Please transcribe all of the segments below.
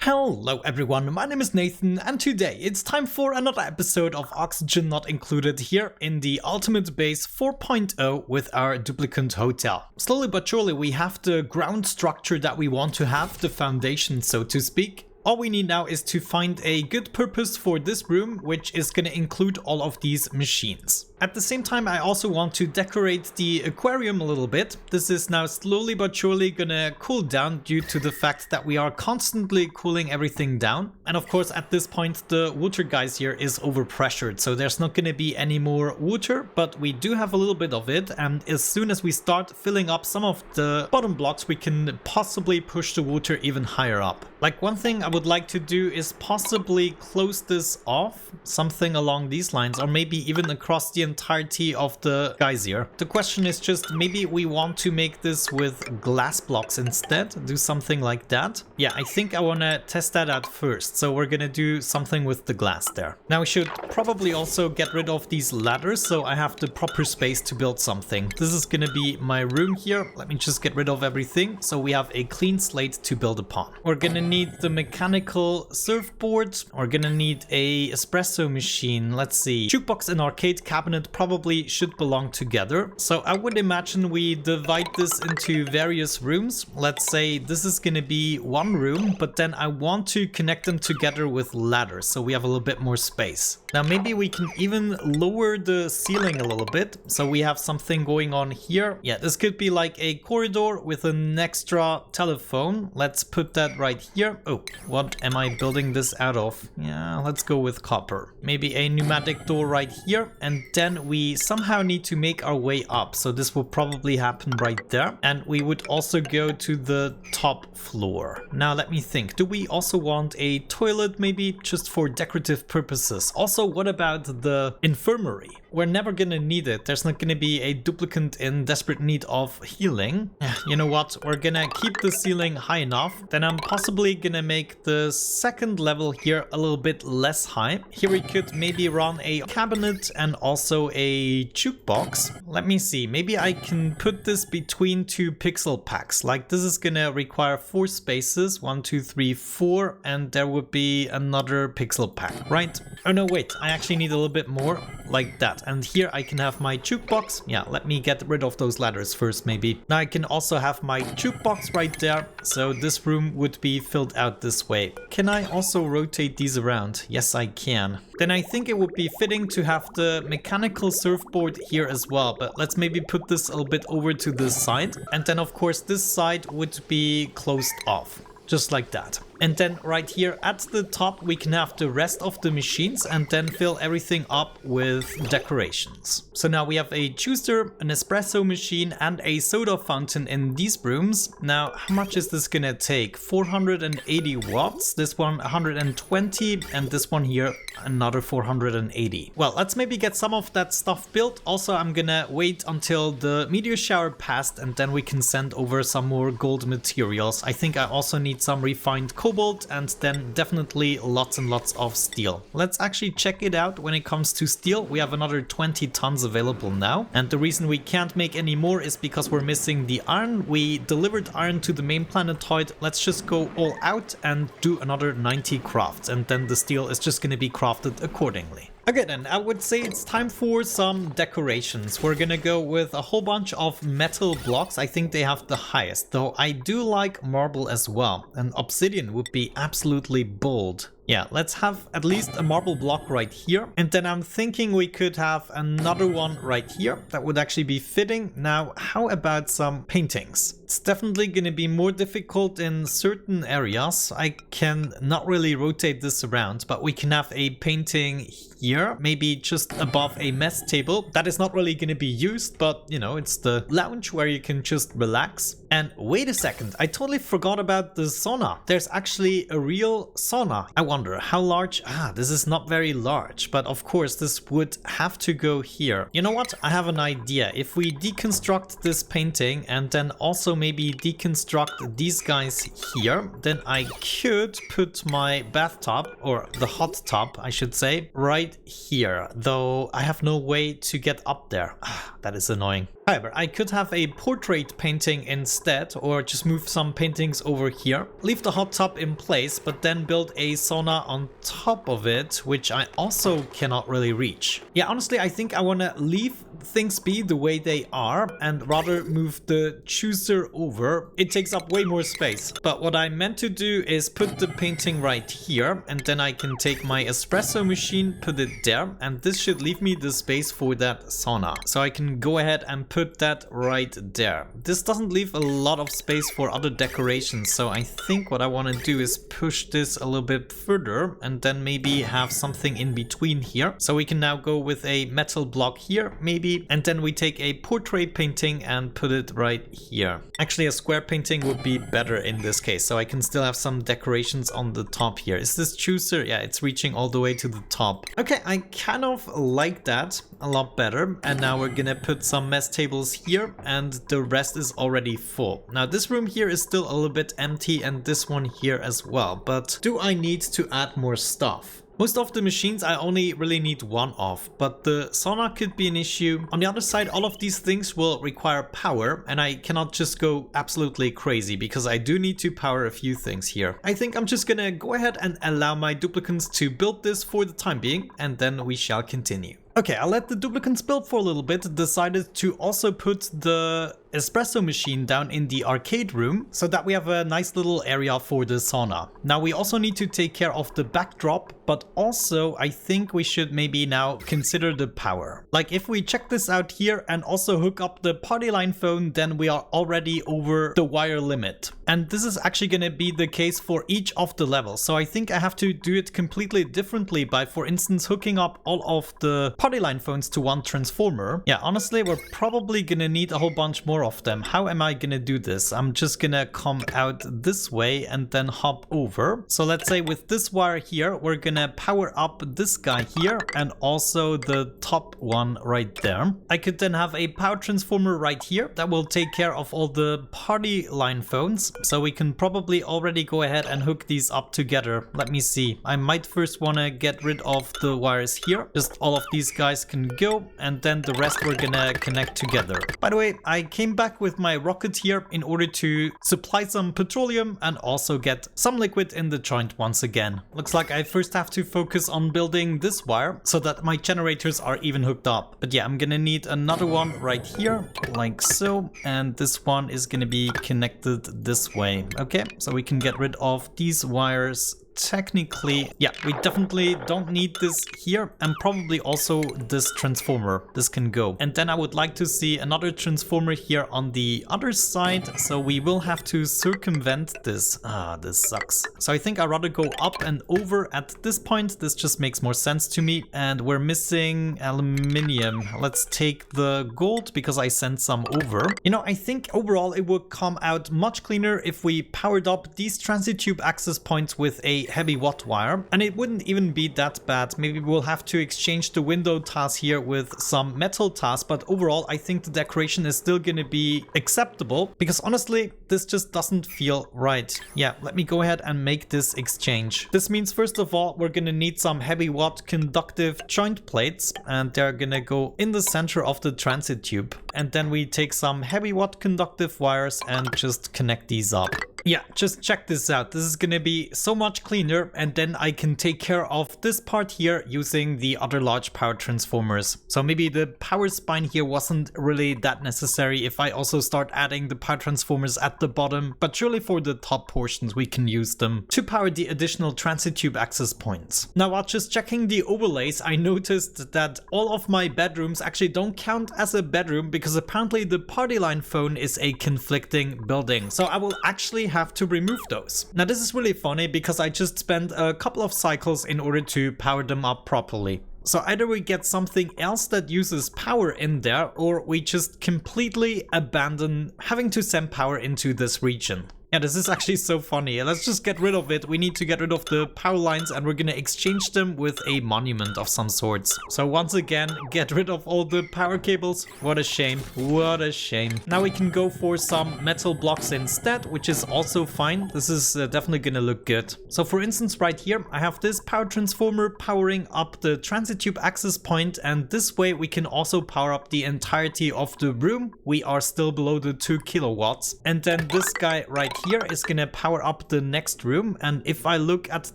Hello everyone, my name is Nathan and today it's time for another episode of Oxygen Not Included here in the Ultimate Base 4.0 with our duplicate hotel. Slowly but surely we have the ground structure that we want to have, the foundation so to speak. All we need now is to find a good purpose for this room, which is going to include all of these machines. At the same time, I also want to decorate the aquarium a little bit. This is now slowly but surely gonna cool down due to the fact that we are constantly cooling everything down. And of course, at this point, the water geyser is overpressured, so there's not gonna be any more water, but we do have a little bit of it. And as soon as we start filling up some of the bottom blocks, we can possibly push the water even higher up. Like one thing I would like to do is possibly close this off, something along these lines, or maybe even across the entirety of the geyser. The question is just maybe we want to make this with glass blocks instead, do something like that. Yeah, I think I want to test that out first. So we're gonna do something with the glass there. Now we should probably also get rid of these ladders so I have the proper space to build something. This is gonna be my room here. Let me just get rid of everything so we have a clean slate to build upon. We're gonna need the mechanical surfboard. We're gonna need a espresso machine. Let's see. Jukebox and arcade cabinet probably should belong together. So I would imagine we divide this into various rooms. Let's say this is gonna be one room, but then I want to connect them together with ladders so we have a little bit more space. Now maybe we can even lower the ceiling a little bit so we have something going on here. Yeah, this could be like a corridor with an extra telephone. Let's put that right here. Oh, what am I building this out of? Yeah, let's go with copper. Maybe a pneumatic door right here, and then we somehow need to make our way up. So this will probably happen right there. And we would also go to the top floor. Now let me think. Do we also want a toilet maybe just for decorative purposes? Also, what about the infirmary? We're never gonna need it. There's not gonna be a duplicant in desperate need of healing. You know what? We're gonna keep the ceiling high enough. Then I'm possibly gonna make the second level here a little bit less high. Here we could maybe run a cabinet and also a jukebox. Let me see. Maybe I can put this between two pixel packs. Like this is gonna require 4 spaces. 1, 2, 3, 4. And there would be another pixel pack, right? Oh no, wait. I actually need a little bit more like that. And here I can have my jukebox. Yeah, let me get rid of those ladders first maybe. Now I can also have my jukebox right there. So this room would be filled out this way. Can I also rotate these around? Yes, I can. Then I think it would be fitting to have the mechanical surfboard here as well. But let's maybe put this a little bit over to this side. And then of course this side would be closed off. Just like that. And then right here at the top we can have the rest of the machines and then fill everything up with decorations. So now we have a juicer, an espresso machine and a soda fountain in these rooms. Now how much is this gonna take? 480 watts, this one 120 and this one here another 480. Well, let's maybe get some of that stuff built. Also I'm gonna wait until the meteor shower passed and then we can send over some more gold materials. I think I also need some refined cobalt and then definitely lots and lots of steel. Let's actually check it out. When it comes to steel, we have another 20 tons available now. And the reason we can't make any more is because we're missing the iron. We delivered iron to the main planetoid. Let's just go all out and do another 90 crafts. And then the steel is just going to be crafted accordingly. Okay then, I would say it's time for some decorations. We're gonna go with a whole bunch of metal blocks. I think they have the highest, though I do like marble as well. And obsidian would be absolutely bold. Yeah, let's have at least a marble block right here. And then I'm thinking we could have another one right here. That would actually be fitting. Now, how about some paintings? It's definitely going to be more difficult in certain areas. I can not really rotate this around, but we can have a painting here, maybe just above a mess table. That is not really going to be used, but you know, it's the lounge where you can just relax. And wait a second, I totally forgot about the sauna. There's actually a real sauna. I wonder how large. This is not very large, but of course this would have to go here. You know what? I have an idea. If we deconstruct this painting and then also maybe deconstruct these guys here, then I could put my bathtub, or the hot tub I should say, right here. Though I have no way to get up there. That is annoying. However, I could have a portrait painting instead, or just move some paintings over here, leave the hot tub in place, but then build a sauna on top of it, which I also cannot really reach. Yeah, honestly, I think I want to leave things be the way they are and rather move the chooser over. It takes up way more space. But what I meant to do is put the painting right here, and then I can take my espresso machine, put it there, and this should leave me the space for that sauna. So I can go ahead and put that right there. This doesn't leave a lot of space for other decorations, so I think what I want to do is push this a little bit further and then maybe have something in between here. So we can now go with a metal block here, maybe, and then we take a portrait painting and put it right here. Actually, a square painting would be better in this case, so I can still have some decorations on the top here. Is this chooser? Yeah, it's reaching all the way to the top. Okay, I kind of like that a lot better. And now we're gonna put some mess tables here, and the rest is already full. Now this room here is still a little bit empty, and this one here as well, but do I need to add more stuff? Most of the machines I only really need one of, but the sauna could be an issue. On the other side, all of these things will require power, and I cannot just go absolutely crazy because I do need to power a few things here. I think I'm just gonna go ahead and allow my duplicants to build this for the time being, and then we shall continue. Okay, I'll let the duplicants build for a little bit. Decided to also put the espresso machine down in the arcade room so that we have a nice little area for the sauna. Now we also need to take care of the backdrop, but also I think we should maybe now consider the power. Like if we check this out here and also hook up the party line phone, then we are already over the wire limit. And this is actually going to be the case for each of the levels. So I think I have to do it completely differently by, for instance, hooking up all of the party line phones to one transformer. Yeah, honestly, we're probably gonna need a whole bunch more of them. How am I gonna do this? I'm just gonna come out this way and then hop over. So let's say with this wire here, we're gonna power up this guy here and also the top one right there. I could then have a power transformer right here that will take care of all the party line phones. So we can probably already go ahead and hook these up together. Let me see. I might first wanna get rid of the wires here. Just all of these guys can go, and then the rest we're gonna connect together. By the way, I came back with my rocket here in order to supply some petroleum and also get some liquid in the joint once again. Looks like I first have to focus on building this wire so that my generators are even hooked up. But yeah, I'm gonna need another one right here, like so, and this one is gonna be connected this way. Okay, so we can get rid of these wires. Technically, yeah, we definitely don't need this here, and probably also this transformer. This can go. And then I would like to see another transformer here on the other side, so we will have to circumvent this. Ah, this sucks. So I think I'd rather go up and over at this point. This just makes more sense to me. And we're missing aluminium. Let's take the gold because I sent some over. You know, I think overall it would come out much cleaner if we powered up these transit tube access points with a heavy watt wire, and it wouldn't even be that bad. Maybe we'll have to exchange the window tiles here with some metal tiles, but overall I think the decoration is still gonna be acceptable because honestly this just doesn't feel right. Yeah, let me go ahead and make this exchange. This means first of all we're gonna need some heavy watt conductive joint plates, and they're gonna go in the center of the transit tube, and then we take some heavy watt conductive wires and just connect these up. Yeah, just check this out. This is gonna be so much cleaner, and then I can take care of this part here using the other large power transformers. So maybe the power spine here wasn't really that necessary if I also start adding the power transformers at the bottom, but surely for the top portions we can use them to power the additional transit tube access points. Now while just checking the overlays, I noticed that all of my bedrooms actually don't count as a bedroom because apparently the party line phone is a conflicting building. So I will actually have to remove those. Now this is really funny because I just spent a couple of cycles in order to power them up properly. So either we get something else that uses power in there, or we just completely abandon having to send power into this region. Yeah, this is actually so funny. Let's just get rid of it. We need to get rid of the power lines and we're gonna exchange them with a monument of some sorts. So once again, get rid of all the power cables. What a shame. What a shame. Now we can go for some metal blocks instead, which is also fine. This is definitely gonna look good. So for instance, right here, I have this power transformer powering up the transit tube access point, and this way we can also power up the entirety of the room. We are still below the 2 kilowatts. And then this guy right here is gonna power up the next room. And if I look at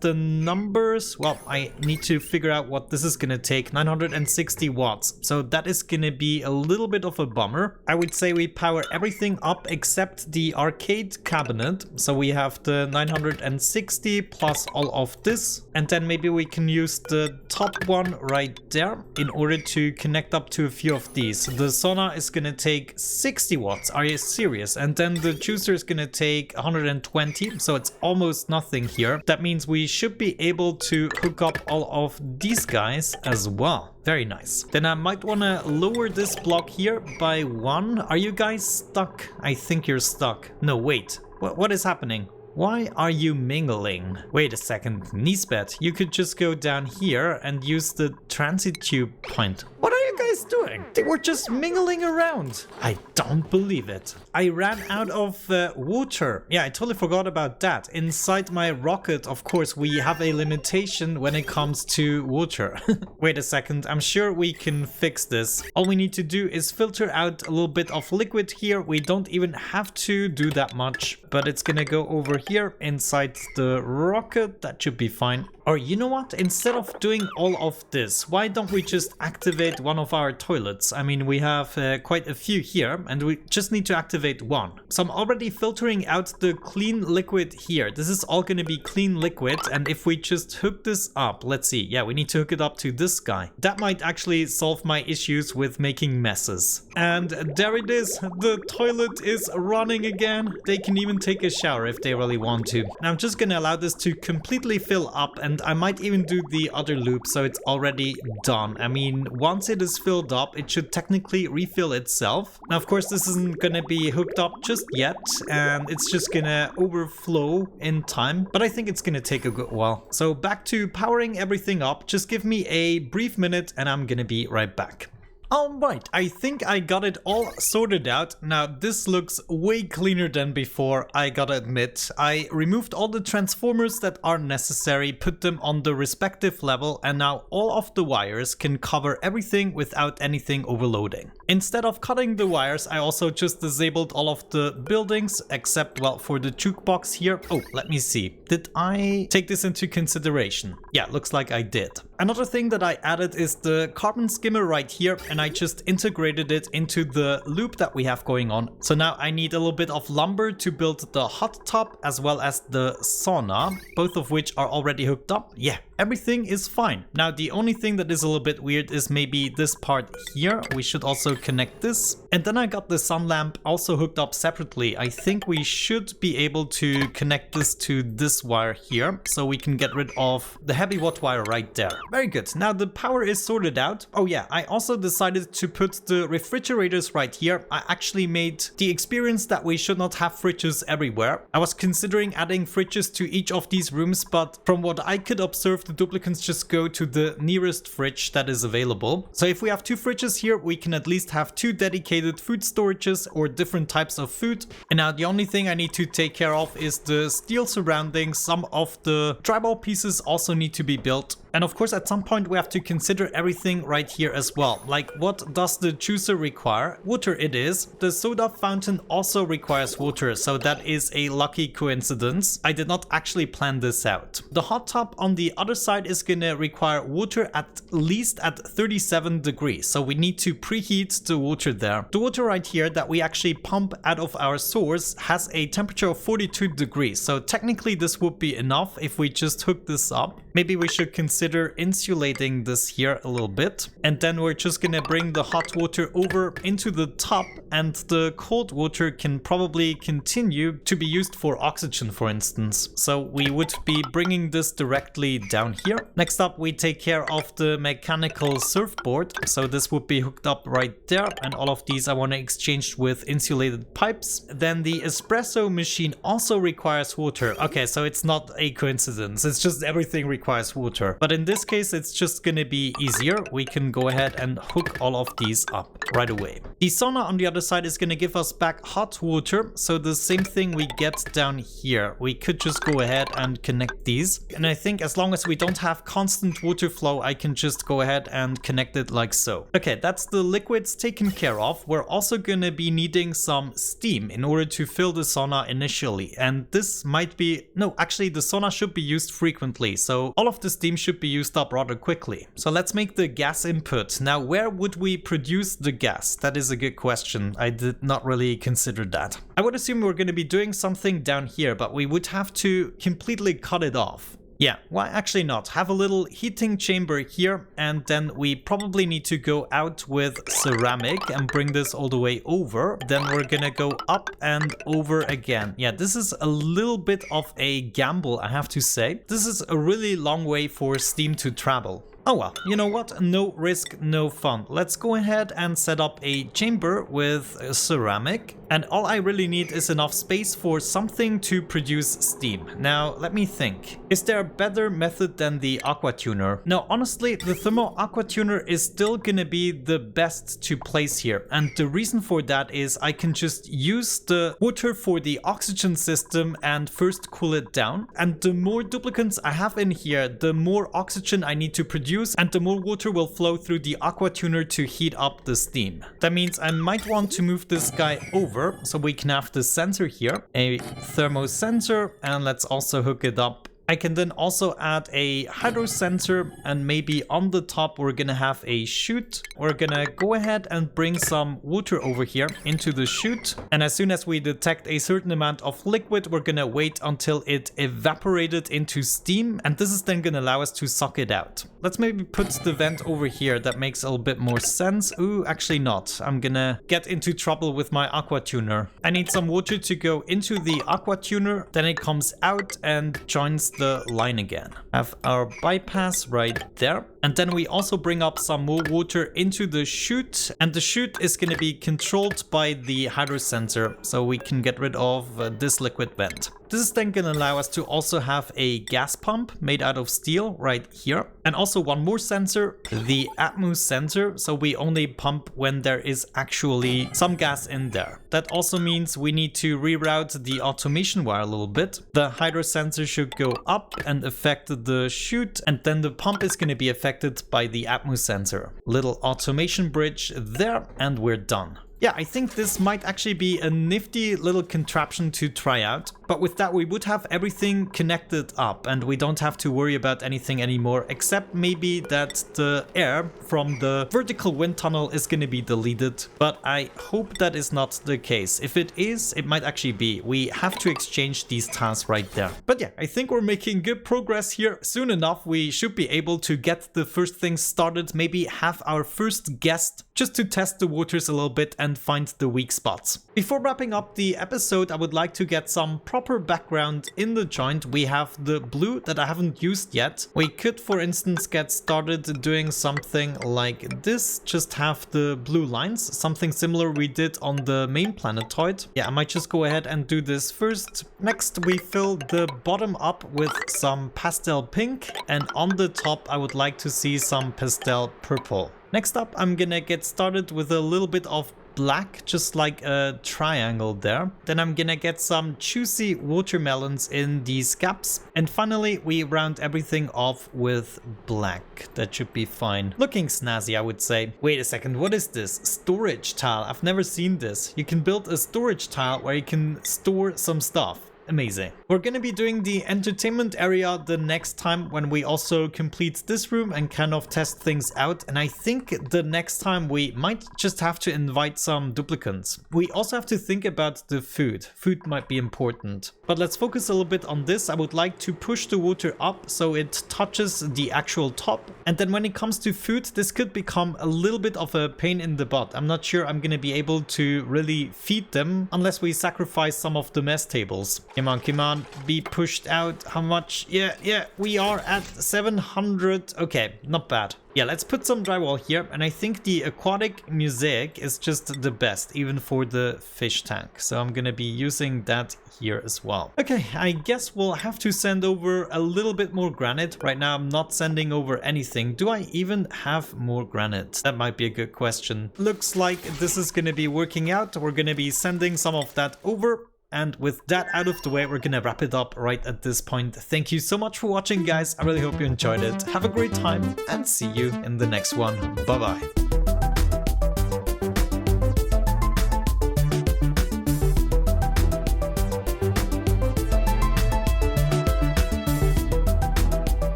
the numbers, well, I need to figure out what this is gonna take. 960 watts. So that is gonna be a little bit of a bummer. I would say we power everything up except the arcade cabinet. So we have the 960 plus all of this. And then maybe we can use the top one right there in order to connect up to a few of these. The sauna is gonna take 60 watts. Are you serious? And then the juicer is gonna take 120, so it's almost nothing here. That means we should be able to hook up all of these guys as well. Very nice. Then I might want to lower this block here by 1. Are you guys stuck? I think you're stuck. No, wait. What is happening? Why are you mingling? Wait a second, Nisbet, you could just go down here and use the transit tube point. What are you guys doing? They were just mingling around. I don't believe it. I ran out of water. Yeah, I totally forgot about that. Inside my rocket, of course, we have a limitation when it comes to water. Wait a second, I'm sure we can fix this. All we need to do is filter out a little bit of liquid here. We don't even have to do that much, but it's gonna go over here inside the rocket. That should be fine. Or you know what? Instead of doing all of this, why don't we just activate one of our toilets? I mean, we have quite a few here and we just need to activate one. So I'm already filtering out the clean liquid here. This is all going to be clean liquid. And if we just hook this up, let's see. Yeah, we need to hook it up to this guy. That might actually solve my issues with making messes. And there it is. The toilet is running again. They can even take a shower if they really want to. And I'm just going to allow this to completely fill up, and I might even do the other loop so it's already done. I mean, once it is filled up, it should technically refill itself. Now, of course, this isn't gonna be hooked up just yet, and it's just gonna overflow in time, but I think it's gonna take a good while. So back to powering everything up. Just give me a brief minute and I'm gonna be right back. Alright, I think I got it all sorted out. Now this looks way cleaner than before, I gotta admit. I removed all the transformers that are necessary, put them on the respective level, and now all of the wires can cover everything without anything overloading. Instead of cutting the wires, I also just disabled all of the buildings except, well, for the jukebox here. Oh, let me see. Did I take this into consideration? Yeah, looks like I did. Another thing that I added is the carbon skimmer right here, and I just integrated it into the loop that we have going on. So now I need a little bit of lumber to build the hot tub as well as the sauna, both of which are already hooked up. Yeah, everything is fine. Now the only thing that is a little bit weird is maybe this part here. We should also connect this. And then I got the sun lamp also hooked up separately. I think we should be able to connect this to this wire here, so we can get rid of the heavy watt wire right there. Very good. Now the power is sorted out. Oh yeah, I also decided to put the refrigerators right here. I actually made the experience that we should not have fridges everywhere. I was considering adding fridges to each of these rooms, but from what I could observe, the duplicants just go to the nearest fridge that is available. So if we have 2 fridges here, we can at least have 2 dedicated food storages or different types of food. And now the only thing I need to take care of is the steel surroundings. Some of the drywall pieces also need to be built. And of course, at some point we have to consider everything right here as well. Like, what does the juicer require? Water it is. The soda fountain also requires water, so that is a lucky coincidence. I did not actually plan this out. The hot tub on the other side is gonna require water at least at 37 degrees, so we need to preheat the water there. The water right here that we actually pump out of our source has a temperature of 42 degrees, so technically this would be enough if we just hook this up. Maybe we should consider insulating this here a little bit, and then we're just gonna bring the hot water over into the tub, and the cold water can probably continue to be used for oxygen, for instance. So we would be bringing this directly down down here. Next up, we take care of the mechanical surfboard. So this would be hooked up right there. And all of these I want to exchange with insulated pipes. Then the espresso machine also requires water. Okay, so it's not a coincidence. It's just everything requires water. But in this case, it's just going to be easier. We can go ahead and hook all of these up right away. The sauna on the other side is going to give us back hot water. So the same thing we get down here. We could just go ahead and connect these. And I think as long as we don't have constant water flow, I can just go ahead and connect it like so. Okay, that's the liquids taken care of. We're also going to be needing some steam in order to fill the sauna initially. And this might be... No, actually the sauna should be used frequently. So all of the steam should be used up rather quickly. So let's make the gas input. Now, where would we produce the gas? That is a good question. I did not really consider that. I would assume we're going to be doing something down here, but we would have to completely cut it off. Yeah, why actually not? Have a little heating chamber here, and then we probably need to go out with ceramic and bring this all the way over. Then we're gonna go up and over again. Yeah, this is a little bit of a gamble, I have to say. This is a really long way for steam to travel. Oh well, you know what? No risk, no fun. Let's go ahead and set up a chamber with ceramic. And all I really need is enough space for something to produce steam. Now, let me think. Is there a better method than the aqua tuner? No, honestly, the thermal aqua tuner is still gonna be the best to place here. And the reason for that is I can just use the water for the oxygen system and first cool it down. And the more duplicants I have in here, the more oxygen I need to produce, and the more water will flow through the aqua tuner to heat up the steam. That means I might want to move this guy over so we can have the sensor here, a thermosensor, and let's also hook it up. I can then also add a hydro sensor, and maybe on the top we're gonna have a chute. We're gonna go ahead and bring some water over here into the chute, and as soon as we detect a certain amount of liquid, we're gonna wait until it evaporated into steam, and this is then gonna allow us to suck it out. Let's maybe put the vent over here. That makes a little bit more sense. Ooh, actually not. I'm gonna get into trouble with my aqua tuner. I need some water to go into the aqua tuner, then it comes out and joins the line again. Have our bypass right there. And then we also bring up some more water into the chute, and the chute is going to be controlled by the hydro sensor, so we can get rid of this liquid vent. This is then going to allow us to also have a gas pump made out of steel right here, and also one more sensor, the atmos sensor, so we only pump when there is actually some gas in there. That also means we need to reroute the automation wire a little bit. The hydro sensor should go up and affect the chute, and then the pump is going to be affected by the atmos sensor. Little automation bridge there, and we're done. Yeah, I think this might actually be a nifty little contraption to try out. But with that, we would have everything connected up and we don't have to worry about anything anymore, except maybe that the air from the vertical wind tunnel is going to be deleted. But I hope that is not the case. If it is, it might actually be. We have to exchange these tasks right there. But yeah, I think we're making good progress here. Soon enough, we should be able to get the first things started, maybe have our first guest just to test the waters a little bit and find the weak spots. Before wrapping up the episode, I would like to get some proper background in the joint. We have the blue that I haven't used yet. We could, for instance, get started doing something like this. Just have the blue lines, something similar we did on the main planetoid. Yeah, I might just go ahead and do this first. Next, we fill the bottom up with some pastel pink, and on the top, I would like to see some pastel purple. Next up, I'm gonna get started with a little bit of black, just like a triangle there. Then I'm gonna get some juicy watermelons in these gaps. And finally, we round everything off with black. That should be fine. Looking snazzy, I would say. Wait a second, what is this? Storage tile. I've never seen this. You can build a storage tile where you can store some stuff. Amazing. We're gonna be doing the entertainment area the next time when we also complete this room and kind of test things out. And I think the next time we might just have to invite some duplicants. We also have to think about the food. Food might be important. But let's focus a little bit on this. I would like to push the water up so it touches the actual top. And then when it comes to food, this could become a little bit of a pain in the butt. I'm not sure I'm gonna be able to really feed them unless we sacrifice some of the mess tables. Come on, be pushed out. How much? Yeah, we are at 700. Okay, not bad. Yeah, let's put some drywall here, and I think the aquatic mosaic is just the best, even for the fish tank. So I'm gonna be using that here as well. Okay, I guess we'll have to send over a little bit more granite. Right now I'm not sending over anything. Do I even have more granite? That might be a good question. Looks like this is gonna be working out. We're gonna be sending some of that over. And with that out of the way, we're gonna wrap it up right at this point. Thank you so much for watching, guys. I really hope you enjoyed it. Have a great time and see you in the next one. Bye bye.